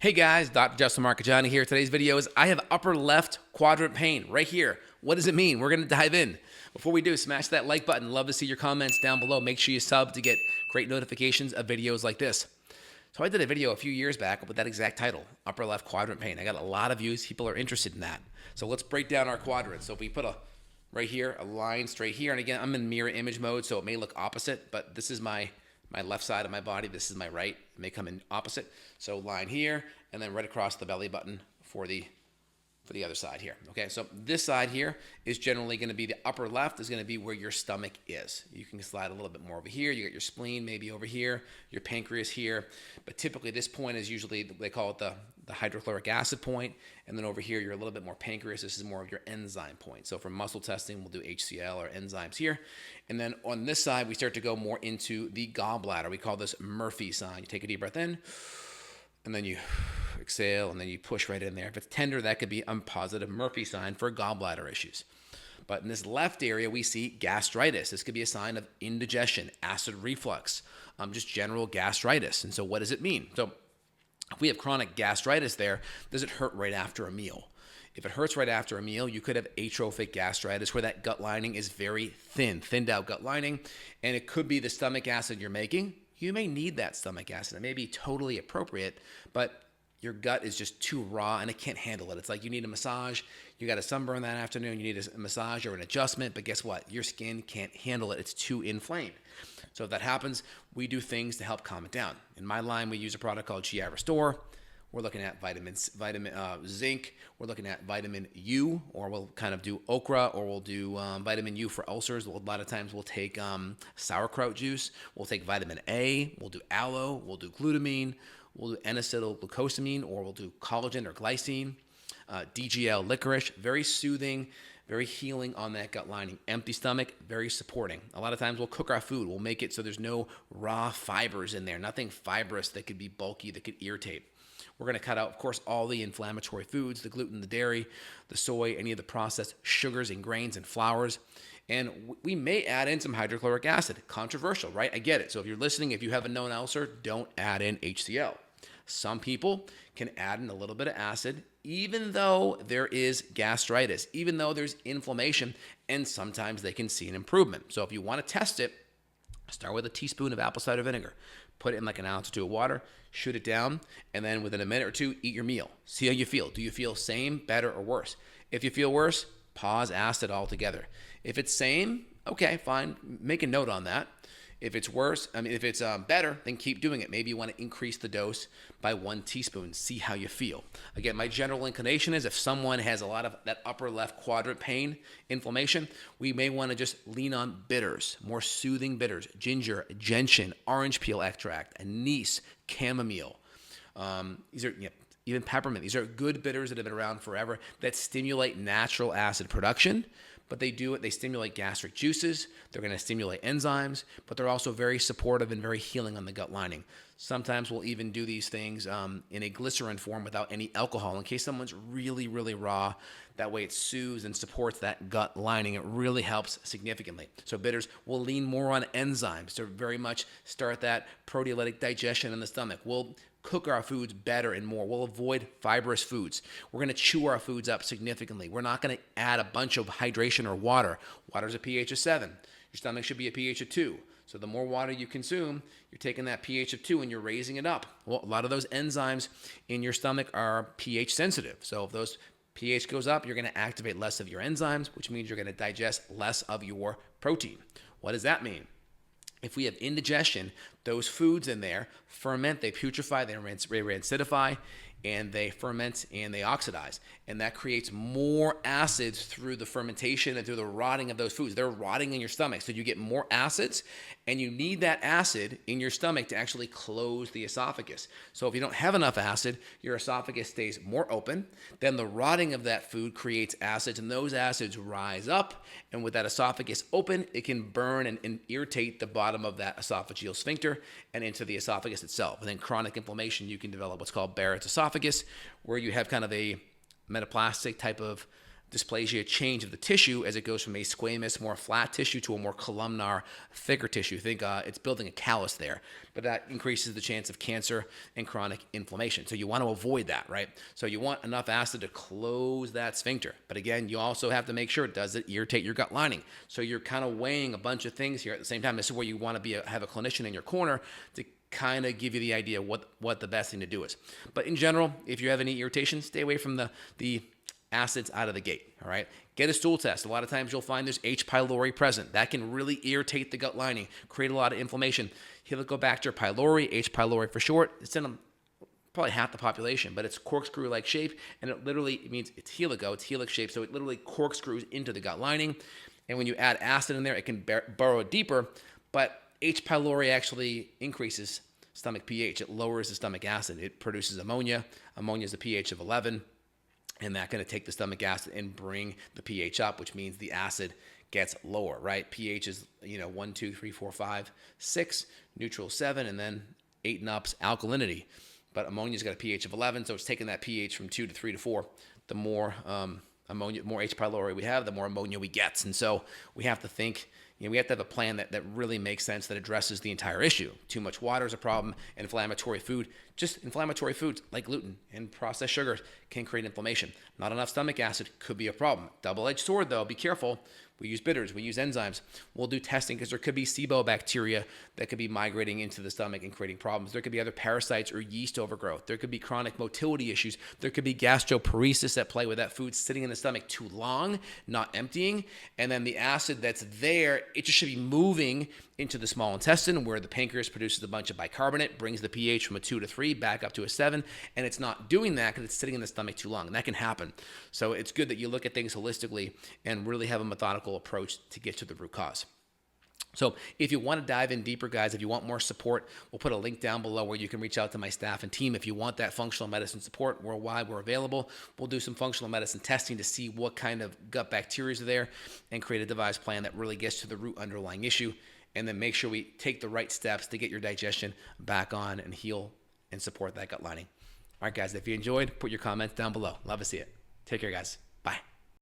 Hey guys, Dr. Justin Marcagiani here. Today's video is I have upper left quadrant pain right here. What does it mean? We're going to dive in. Before we do, smash that like button. Love to see your comments down below. Make sure you sub to get great notifications of videos like this. So I did a video a few years back with that exact title, upper left quadrant pain. I got a lot of views. People are interested in that. So let's break down our quadrants. So if we put right here, a line straight here. And again, I'm in mirror image mode, so it may look opposite, but this is my left side of my body. This is my right. It may come in opposite. So line here, and then right across the belly button for the other side here. Okay, so this side here is generally going to be the upper left is going to be where your stomach is. You can slide a little bit more over here. You got your spleen maybe over here, your pancreas here. But typically this point is usually, they call it the hydrochloric acid point. And then over here, you're a little bit more pancreas. This is more of your enzyme point. So for muscle testing, we'll do HCl or enzymes here. And then on this side, we start to go more into the gallbladder. We call this Murphy sign. You take a deep breath in, and then you exhale, and then you push right in there. If it's tender, that could be a positive Murphy sign for gallbladder issues. But in this left area, we see gastritis. This could be a sign of indigestion, acid reflux, just general gastritis. And so what does it mean? So if we have chronic gastritis there, does it hurt right after a meal? If it hurts right after a meal, you could have atrophic gastritis where that gut lining is very thin, thinned out gut lining, and it could be the stomach acid you're making. You may need that stomach acid. It may be totally appropriate, but your gut is just too raw and it can't handle it. It's like you need a massage. You got a sunburn that afternoon. You need a massage or an adjustment, but guess what? Your skin can't handle it. It's too inflamed. So if that happens, we do things to help calm it down. In my line, we use a product called GI Restore. We're looking at vitamin zinc. We're looking at vitamin U, or we'll kind of do okra, or we'll do vitamin U for ulcers. A lot of times we'll take sauerkraut juice. We'll take vitamin A. We'll do aloe. We'll do glutamine. We'll do N-acetylglucosamine, or we'll do collagen or glycine. DGL licorice, very soothing, very healing on that gut lining. Empty stomach, very supporting. A lot of times we'll cook our food. We'll make it so there's no raw fibers in there, nothing fibrous that could be bulky, that could irritate. We're going to cut out, of course, all the inflammatory foods, the gluten, the dairy, the soy, any of the processed sugars and grains and flours. And we may add in some hydrochloric acid. Controversial, right? I get it. So if you're listening, if you have a known ulcer, don't add in HCl. Some people can add in a little bit of acid, even though there is gastritis, even though there's inflammation, and sometimes they can see an improvement. So if you want to test it, start with a teaspoon of apple cider vinegar. Put it in like an ounce or two of water, shoot it down, and then within a minute or two, eat your meal. See how you feel. Do you feel same, better, or worse? If you feel worse, pause acid altogether. If it's same, okay, fine. Make a note on that. If it's worse, if it's better, then keep doing it. Maybe you want to increase the dose by 1 teaspoon. See how you feel. Again, my general inclination is if someone has a lot of that upper left quadrant pain, inflammation, we may want to just lean on bitters, more soothing bitters, ginger, gentian, orange peel extract, anise, chamomile. These are even peppermint. These are good bitters that have been around forever that stimulate natural acid production. But they stimulate gastric juices, they're going to stimulate enzymes, but they're also very supportive and very healing on the gut lining. Sometimes we'll even do these things in a glycerin form without any alcohol in case someone's really, really raw. That way it soothes and supports that gut lining. It really helps significantly. So bitters will lean more on enzymes to very much start that proteolytic digestion in the stomach. We'll cook our foods better and more. We'll avoid fibrous foods. We're going to chew our foods up significantly. We're not going to add a bunch of hydration or water. Water's a pH of 7. Your stomach should be a pH of 2. So the more water you consume, you're taking that pH of 2 and you're raising it up. Well, a lot of those enzymes in your stomach are pH sensitive. So if those pH goes up, you're going to activate less of your enzymes, which means you're going to digest less of your protein. What does that mean? If we have indigestion, those foods in there ferment, they putrefy, they rancidify, and they ferment and they oxidize. And that creates more acids through the fermentation and through the rotting of those foods. They're rotting in your stomach. So you get more acids, and you need that acid in your stomach to actually close the esophagus. So if you don't have enough acid, your esophagus stays more open. Then the rotting of that food creates acids, and those acids rise up. And with that esophagus open, it can burn and irritate the bottom of that esophageal sphincter and into the esophagus itself. And then chronic inflammation, you can develop what's called Barrett's esophagus, where you have kind of a metaplastic type of dysplasia change of the tissue as it goes from a squamous, more flat tissue to a more columnar, thicker tissue. Think it's building a callus there, but that increases the chance of cancer and chronic inflammation. So you want to avoid that, right? So you want enough acid to close that sphincter. But again, you also have to make sure, does it irritate your gut lining? So you're kind of weighing a bunch of things here at the same time. This is where you want to have a clinician in your corner to kind of give you the idea what the best thing to do is. But in general, if you have any irritation, stay away from the acids out of the gate, all right? Get a stool test. A lot of times you'll find there's H. pylori present. That can really irritate the gut lining, create a lot of inflammation. Helicobacter pylori, H. pylori for short, it's in probably half the population, but it's corkscrew-like shape, and it literally means it's helix shape, so it literally corkscrews into the gut lining. And when you add acid in there, it can burrow deeper, but H. pylori actually increases stomach pH. It lowers the stomach acid. It produces ammonia. Ammonia is a pH of 11. And that's going to take the stomach acid and bring the pH up, which means the acid gets lower, right? pH is, 1, 2, 3, 4, 5, 6, neutral 7, and then 8 and up's alkalinity. But ammonia's got a pH of 11, so it's taking that pH from 2 to 3 to 4. The more ammonia, more H. pylori we have, the more ammonia we get. And so we have to think, we have to have a plan that really makes sense, that addresses the entire issue. Too much water is a problem. Inflammatory food, just inflammatory foods like gluten and processed sugars can create inflammation. Not enough stomach acid could be a problem. Double-edged sword though, be careful. We use bitters, we use enzymes. We'll do testing because there could be SIBO bacteria that could be migrating into the stomach and creating problems. There could be other parasites or yeast overgrowth. There could be chronic motility issues. There could be gastroparesis at play, where that food's sitting in the stomach too long, not emptying. And then the acid that's there, it just should be moving into the small intestine, where the pancreas produces a bunch of bicarbonate, brings the pH from a 2 to 3 back up to a 7, and it's not doing that because it's sitting in the stomach too long, and that can happen. So it's good that you look at things holistically and really have a methodical approach to get to the root cause. So if you want to dive in deeper, guys, if you want more support, we'll put a link down below where you can reach out to my staff and team. If you want that functional medicine support worldwide, we're available. We'll do some functional medicine testing to see what kind of gut bacteria are there and create a devised plan that really gets to the root underlying issue. And then make sure we take the right steps to get your digestion back on and heal and support that gut lining. All right, guys, if you enjoyed, put your comments down below. Love to see it. Take care, guys. Bye.